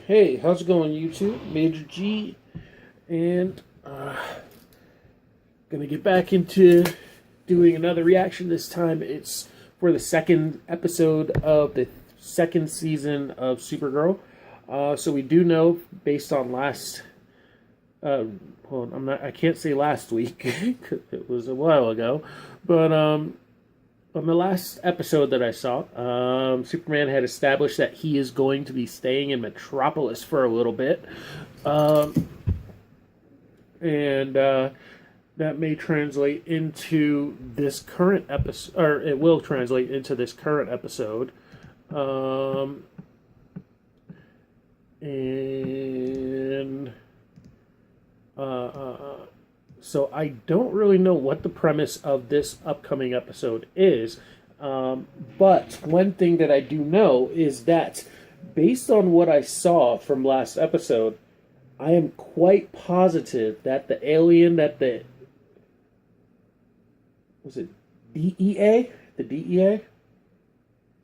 Hey, how's it going, YouTube? Major G, and gonna get back into doing another reaction. This time it's for the second episode of the second season of Supergirl. So we do know, based on last, I can't say last week because it was a while ago, but on the last episode that I saw, Superman had established that he is going to be staying in Metropolis for a little bit. And that may translate into this current episode, or it will translate into this current episode. So I don't really know what the premise of this upcoming episode is, but one thing that I do know is that, based on what I saw from last episode, I am quite positive that the alien that was it DEA? The DEA?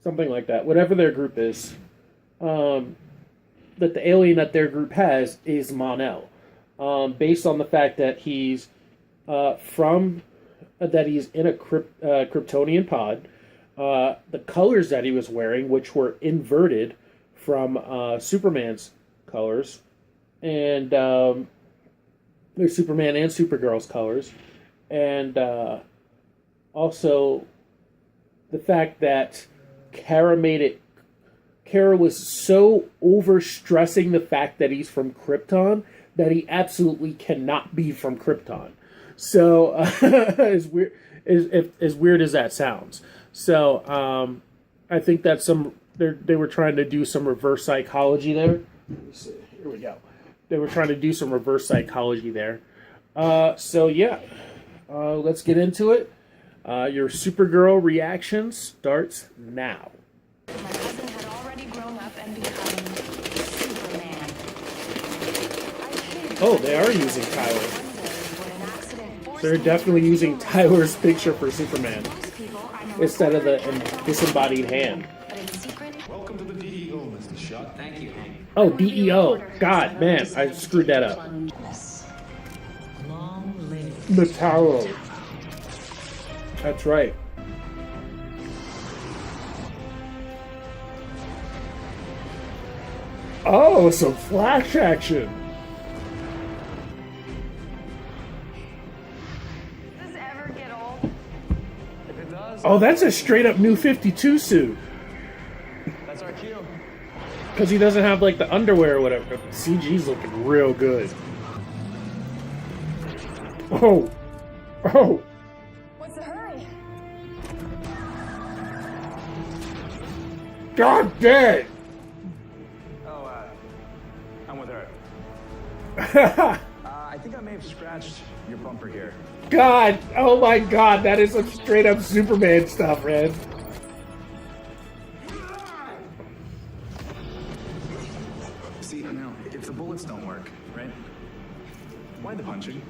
Something like that. Whatever their group is. That the alien that their group has is Mon-El. Based on the fact that he's he's in a Kryptonian pod. The colors that he was wearing, which were inverted from Superman's colors, and there's Superman and Supergirl's colors, and also the fact that Kara was so overstressing the fact that he's from Krypton that he absolutely cannot be from Krypton. So, as weird as that sounds. So, I think that they were trying to do some reverse psychology there. Let me see. Here we go. They were trying to do some reverse psychology there. So yeah, let's get into it. Your Supergirl reaction starts now. My cousin had already grown up and become Superman. Oh, they are using Tyler. They're definitely using Tyler's picture for Superman instead of the disembodied hand. Welcome to the DEO, Mr. Shutt. Thank you. Oh, DEO. God, man, I screwed that up. Metallo. That's right. Oh, some Flash action. Does this ever get old? If it does, Oh, that's a straight up new 52 suit. that's our cue. Because he doesn't have, like, the underwear or whatever. CG's looking real good. Oh. Oh. What's the hurry? God damn. Oh, I'm with her. I think I may have scratched your bumper here. God. Oh my God. That is some straight up Superman stuff, man. See, now, if the bullets don't work, right? Why the punching?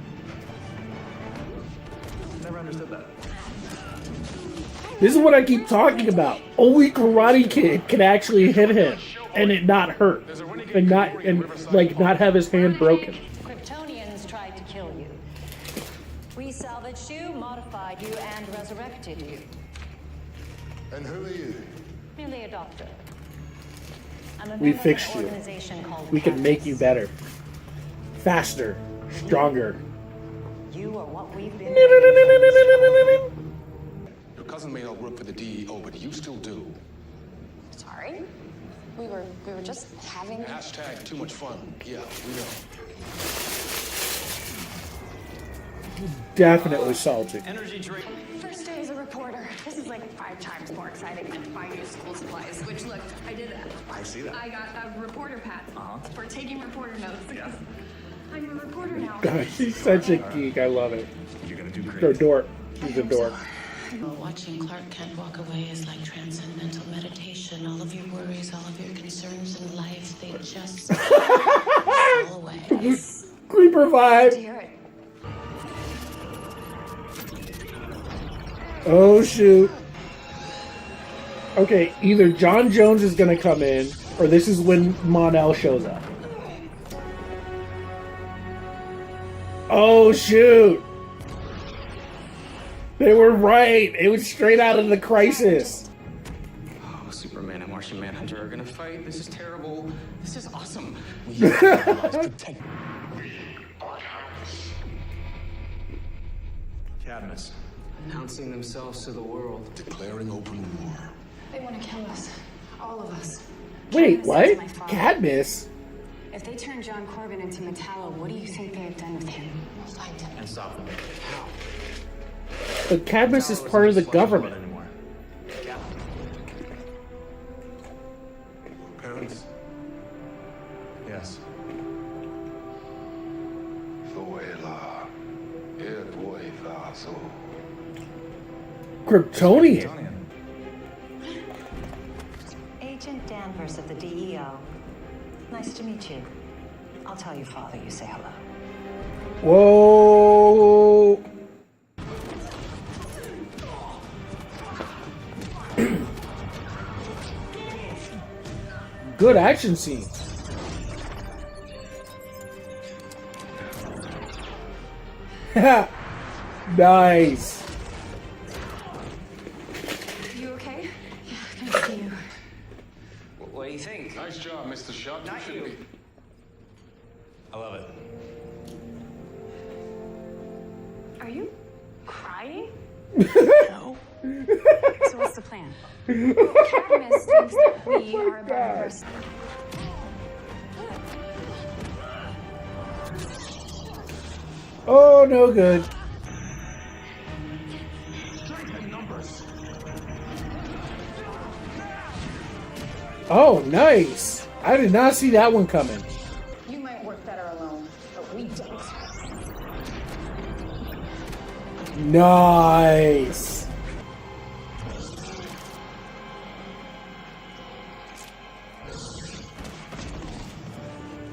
Never understood that. This is what I keep talking about. Only Karate Kid can actually hit him and it not hurt. And not have his hand broken. Kryptonians tried to kill you. We salvaged you, modified you, and resurrected you. And who are you? Merely a doctor. I'm a We member fixed of an you. organization called We can make you Purpose. better. Faster. Stronger. You are what we've been. Your cousin may not work for the DEO, but you still do. Sorry? We were just having... Hashtag too much fun. Yeah, we know. Definitely salty. Energy drink. First day as a reporter. This is like 5 times more exciting than buying new school supplies, which, look, I did that. I see that. I got a reporter pad for taking reporter notes. Yeah. I'm a reporter now. God, she's such a geek. I love it. You're gonna do great. Or dork. She's a dork. Watching Clark Kent walk away is like transcendental meditation. All of your worries, all of your concerns in life, they just fall away. Creeper vibe. Hear it. Oh shoot. Okay, either John Jones is gonna come in, Or this is when Mon-El shows up. Oh, shoot! They were right! It was straight out of the Crisis. Oh, Superman and Martian Manhunter are gonna fight. This is terrible. This is awesome. We have to realize protect. Cadmus. Announcing themselves to the world. Declaring open war. They want to kill us. All of us. Wait, Cadmus what? is my father. Cadmus? If they turn John Corbin into Metallo, what do you think they have done with him? We'll find him. And stop them. How? But Cadmus is part of the government. Anymore. Yeah. Parents, Yes. Zoela. Boy, Vaso. Kryptonian. Agent Danvers of the DEO. Nice to meet you. I'll tell your father you say hello. Whoa! Good action scene. Nice. You okay? Yeah, thank you. What do you think? Nice job, Mr. Sharp. Not should you. be. I love it. Are you crying? No. So what's the plan? Cadmus thinks that we are above the rest. Oh, no good. Oh, nice. I did not see that one coming. You might work better alone, but we don't. Nice.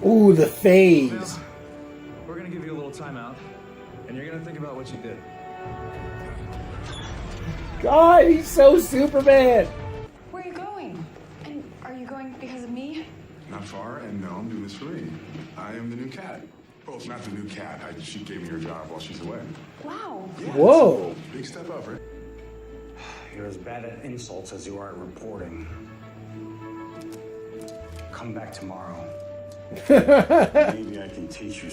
Ooh, the phase. We're gonna give you a little timeout, and you're gonna think about what you did. God, he's so Superman. Where are you going? And are you going because of me? Not far, and no, I'm doing this for me. I am the new cat. Well, it's not the new cat. She gave me her job while she's away. Wow. Whoa. Big step up, right? You're as bad at insults as you are at reporting. Come back tomorrow. Maybe I can teach you.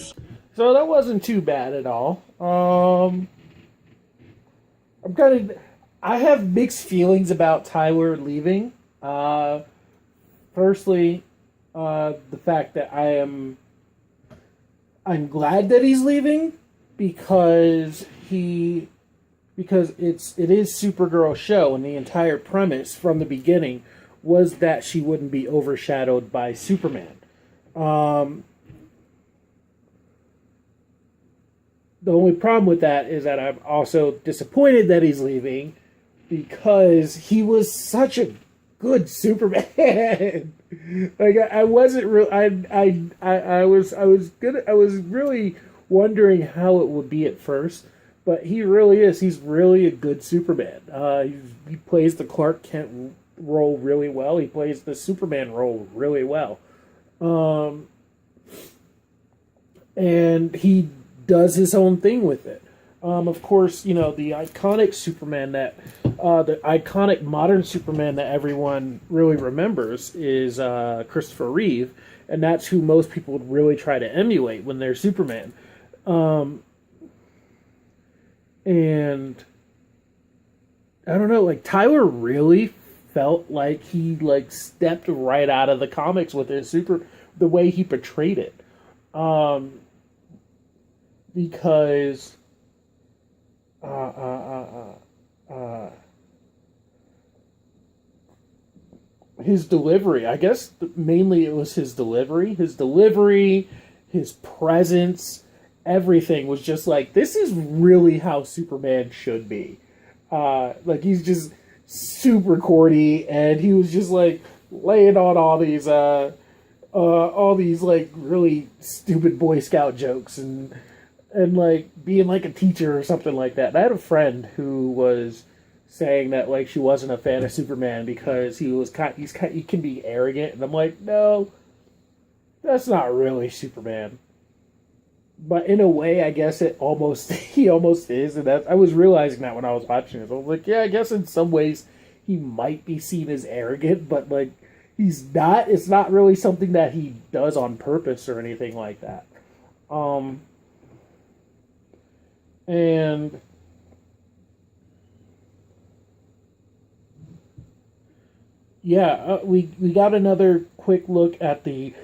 So that wasn't too bad at all. I have mixed feelings about Tyler leaving. Firstly, the fact that I'm glad that he's leaving because it is Supergirl's show, and the entire premise from the beginning was that she wouldn't be overshadowed by Superman. The only problem with that is that I'm also disappointed that he's leaving because he was such a good Superman. Like I wasn't real. I was good. I was really wondering how it would be at first, but he really is. He's really a good Superman. He plays the Clark Kent role really well. He plays the Superman role really well. And he does his own thing with it. Of course, the iconic Superman the iconic modern Superman that everyone really remembers is Christopher Reeve, and that's who most people would really try to emulate when they're Superman. And I don't know, Tyler really felt like he stepped right out of the comics with the way he portrayed it. Because his delivery, I guess mainly it was his delivery, his presence, everything was just this is really how Superman should be. He's just super corny, and he was just laying on all these really stupid Boy Scout jokes and being like a teacher or something like that. And I had a friend who saying that like she wasn't a fan of Superman because he can be arrogant, and I'm like, no, that's not really Superman. But in a way, I guess he almost is, and I was realizing that when I was watching it. I was like, yeah, I guess in some ways he might be seen as arrogant, but like he's not. It's not really something that he does on purpose or anything like that. And yeah, we got another quick look at the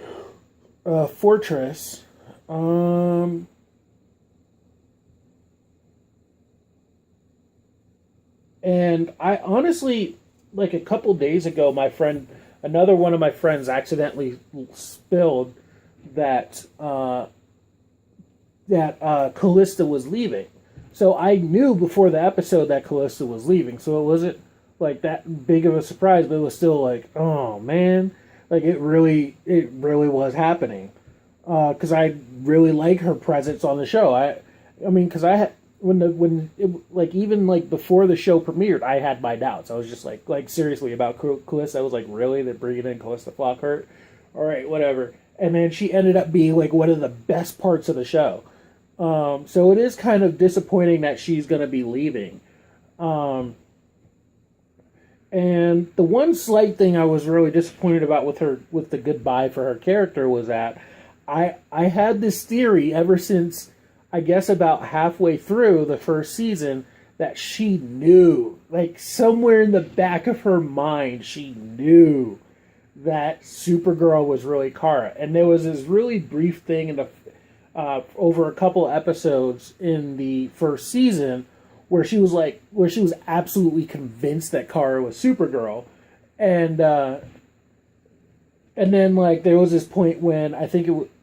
fortress. And I honestly, like a couple days ago, another one of my friends accidentally spilled that Callista was leaving. So I knew before the episode that Callista was leaving. So it wasn't like that big of a surprise, but it was still like, oh man, like it really was happening. Because I really like her presence on the show. I mean, because even before the show premiered, I had my doubts. I was just like seriously about Callista. I was like, really, they're bringing in Callista Flockhart? All right, whatever. And then she ended up being like one of the best parts of the show. So it is kind of disappointing that she's going to be leaving. And the one slight thing I was really disappointed about with the goodbye for her character was that I had this theory ever since, I guess, about halfway through the first season, that she knew, like somewhere in the back of her mind, she knew that Supergirl was really Kara. And there was this really brief thing in the over a couple episodes in the first season where she was absolutely convinced that Kara was Supergirl, and then like there was this point when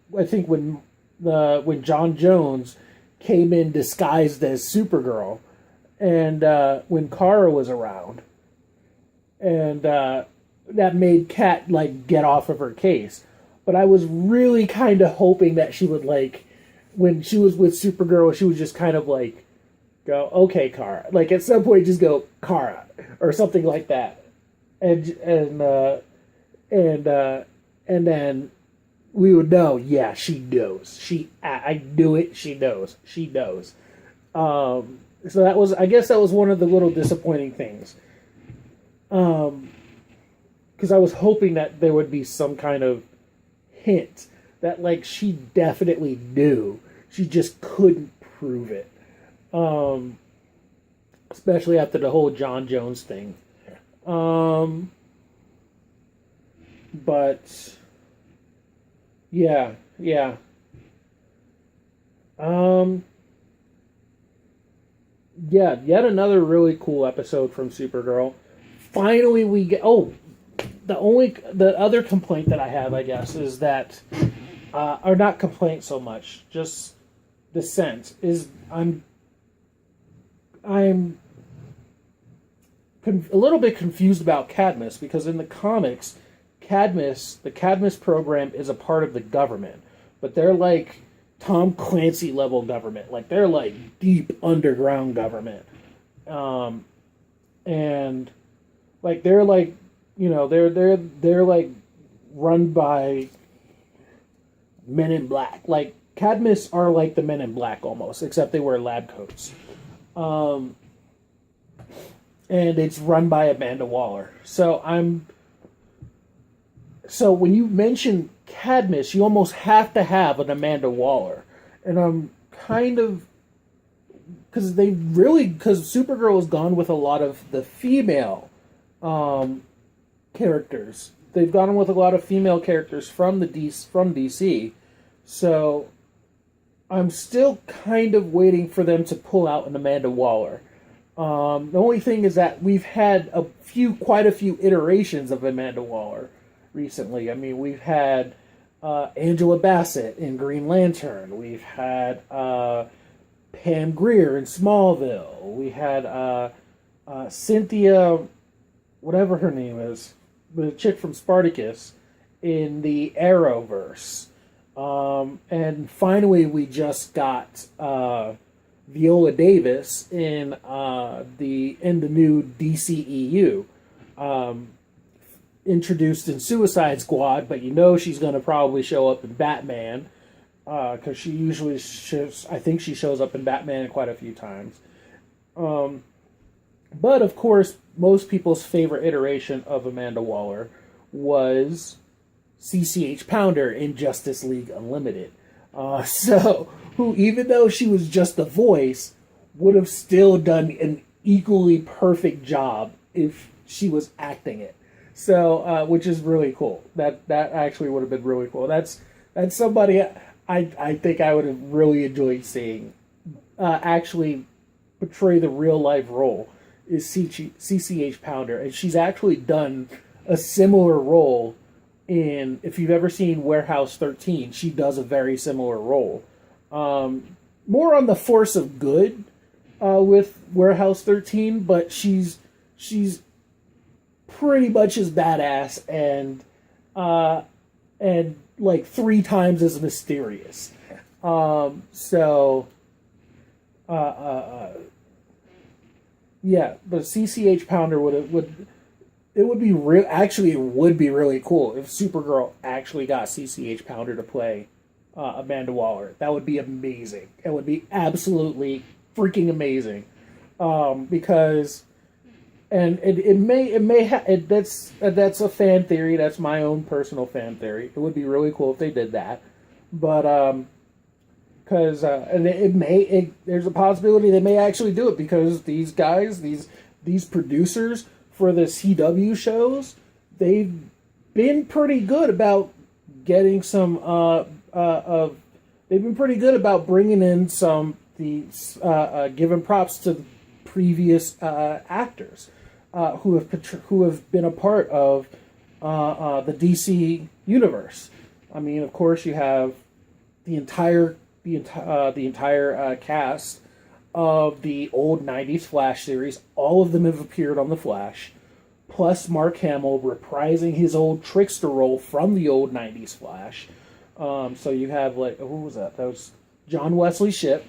when John Jones came in disguised as Supergirl, and when Kara was around, and that made Kat like get off of her case. But I was really kind of hoping that she would, like, when she was with Supergirl, she would just kind of like go, okay, Kara, like at some point just go Kara or something like that, and then we would know, yeah, she knows. I knew it. She knows. So that was, I guess, that was one of the little disappointing things. Because I was hoping that there would be some kind of hint that, like, she definitely knew. She just couldn't prove it. Especially after the whole John Jones thing. But yeah. Yeah, yet another really cool episode from Supergirl. Finally we get the other complaint that I have, I guess, is that or not complaint so much, just dissent, is I'm a little bit confused about Cadmus, because in the comics, the Cadmus program is a part of the government, but they're like Tom Clancy level government, like they're like deep underground government, and like they're like, you know, they're like run by Men in Black. Like Cadmus are like the Men in Black almost, except they wear lab coats. And it's run by Amanda Waller. So when you mention Cadmus, you almost have to have an Amanda Waller. And I'm kind of, because Supergirl has gone with a lot of the female characters. They've gone with a lot of female characters from DC. So I'm still kind of waiting for them to pull out an Amanda Waller. The only thing is that we've had quite a few iterations of Amanda Waller recently. I mean, we've had Angela Bassett in Green Lantern. We've had Pam Grier in Smallville. We had Cynthia, whatever her name is, the chick from Spartacus, in the Arrowverse. And finally we just got Viola Davis in the new DCEU. Introduced in Suicide Squad, but she's going to probably show up in Batman, because she usually I think she shows up in Batman quite a few times. But of course, most people's favorite iteration of Amanda Waller was CCH Pounder in Justice League Unlimited. Who, even though she was just a voice, would have still done an equally perfect job if she was acting it. So, which is really cool. That actually would have been really cool. That's somebody I think I would have really enjoyed seeing actually portray the real life role, is CCH Pounder, and she's actually done a similar role in, if you've ever seen Warehouse 13, she does a very similar role. More on the force of good with Warehouse 13, but she's pretty much as badass and like 3 times as mysterious. Yeah, but CCH Pounder it would be really cool if Supergirl actually got CCH Pounder to play Amanda Waller. That would be amazing. It would be absolutely freaking amazing. Because that's a fan theory. That's my own personal fan theory. It would be really cool if they did that. But because there's a possibility they may actually do it, because these guys, these producers for the CW shows, they've been pretty good about getting some they've been pretty good about bringing in giving props to the previous actors who have been a part of the DC universe. I mean, of course, you have the entire cast of the old 90s Flash series. All of them have appeared on The Flash, plus Mark Hamill reprising his old trickster role from the old 90s Flash. So you have, like, who was that? That was John Wesley Shipp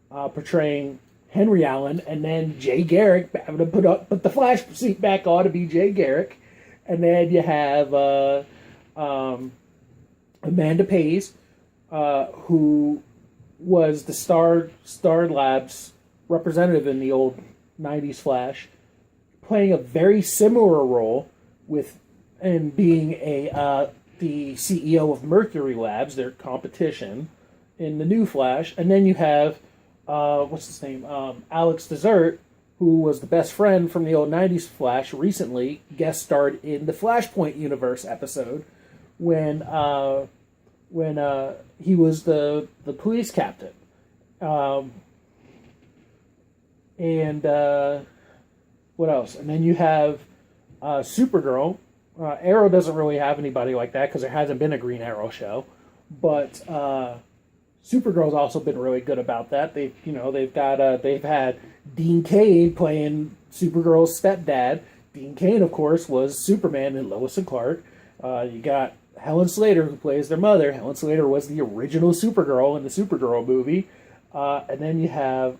portraying Henry Allen, and then Jay Garrick having to put the Flash suit back on to be Jay Garrick. And then you have Amanda Pays, who was the Star Labs representative in the old 90s Flash, playing a very similar role and being the CEO of Mercury Labs, their competition, in the new Flash. And then you have what's his name? Alex Desert, who was the best friend from the old 90s Flash, recently guest starred in the Flashpoint universe episode when he was the police captain. And what else? And then you have Supergirl. Arrow doesn't really have anybody like that because there hasn't been a Green Arrow show, but Supergirl's also been really good about that. They've had Dean Cain playing Supergirl's stepdad. Dean Cain, of course, was Superman in Lois and Clark. You got Helen Slater, who plays their mother. Helen Slater was the original Supergirl in the Supergirl movie. And then you have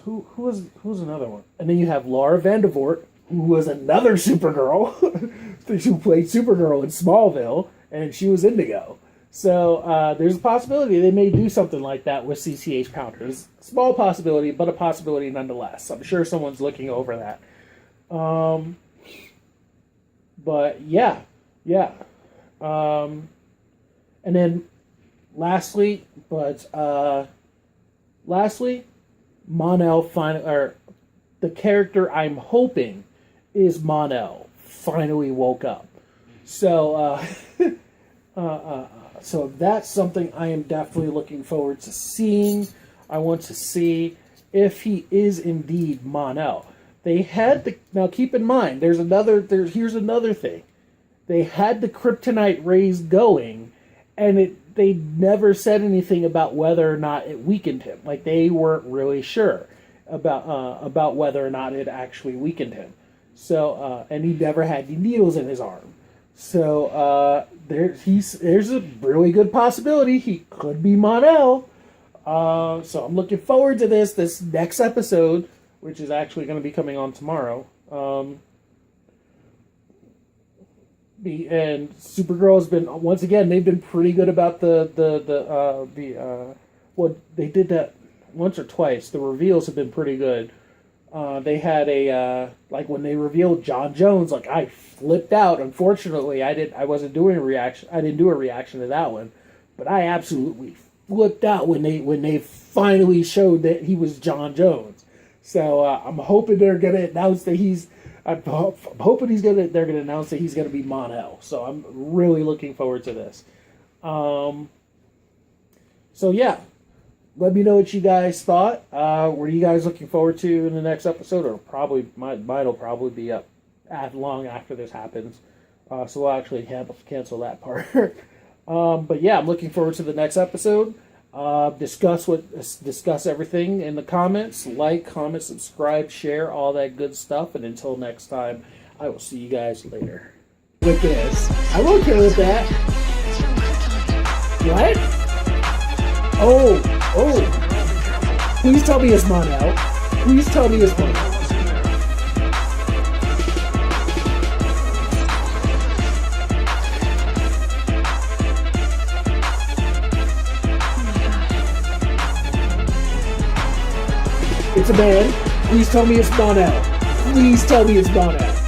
who was another one? And then you have Laura Vandervoort, who was another Supergirl, who played Supergirl in Smallville, and she was Indigo. So there's a possibility they may do something like that with CCH Pounder. It's a small possibility, but a possibility nonetheless. I'm sure someone's looking over that. But yeah. And then lastly, Mon-El the character I'm hoping is Mon-El finally woke up. So so that's something I am definitely looking forward to seeing. I want to see if he is indeed Mon-El. They had now keep in mind, here's another thing. They had the kryptonite rays going, and they never said anything about whether or not it weakened him. Like, they weren't really sure about whether or not it actually weakened him. So and he never had any needles in his arm. So there's a really good possibility he could be Mon-El. So I'm looking forward to this next episode, which is actually going to be coming on tomorrow. And Supergirl has been, once again, they've been pretty good about well, they did that once or twice. The reveals have been pretty good. They had like when they revealed John Jones, like I flipped out. Unfortunately, I wasn't doing a reaction. I didn't do a reaction to that one, but I absolutely flipped out when they finally showed that he was John Jones. So I'm hoping they're gonna announce that I'm hoping they're gonna announce that he's gonna be Mon-El. So I'm really looking forward to this. So yeah, let me know what you guys thought. What are you guys looking forward to in the next episode? Or probably mine will probably be up long after this happens. So we'll actually cancel that part. But yeah, I'm looking forward to the next episode. Discuss everything in the comments. Like, comment, subscribe, share, all that good stuff. And until next time, I will see you guys later. With this, I'm okay with that. What? Oh. Please tell me it's Mon-El. Please tell me it's Mon-El. It's a man. Please tell me it's Mon-El. Please tell me it's Mon-El.